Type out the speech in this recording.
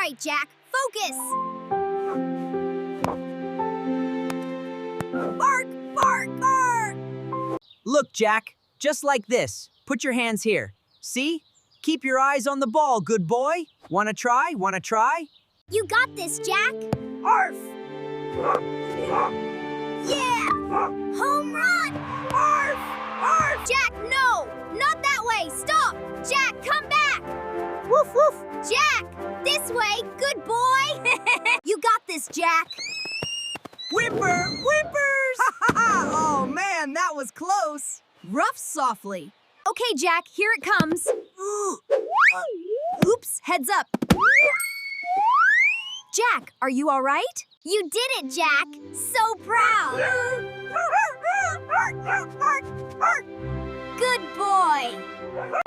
right, Jack. Focus. Bark, bark, bark. Look, Jack, just like this. Put your hands here. See? Keep your eyes on the ball, good boy. Wanna try? Wanna try? You got this, Jack. Arf! Yeah! Home run! Arf! Arf! Jack, no! Not that way! Stop! Jack, come back! Woof, woof! Jack! This way! Good boy! You got this, Jack! Whimper! Whimpers! Oh, man, that was close. Rough softly. Okay, Jack, here it comes. Oops, heads up. Jack, are you all right? You did it, Jack! So proud! Good boy!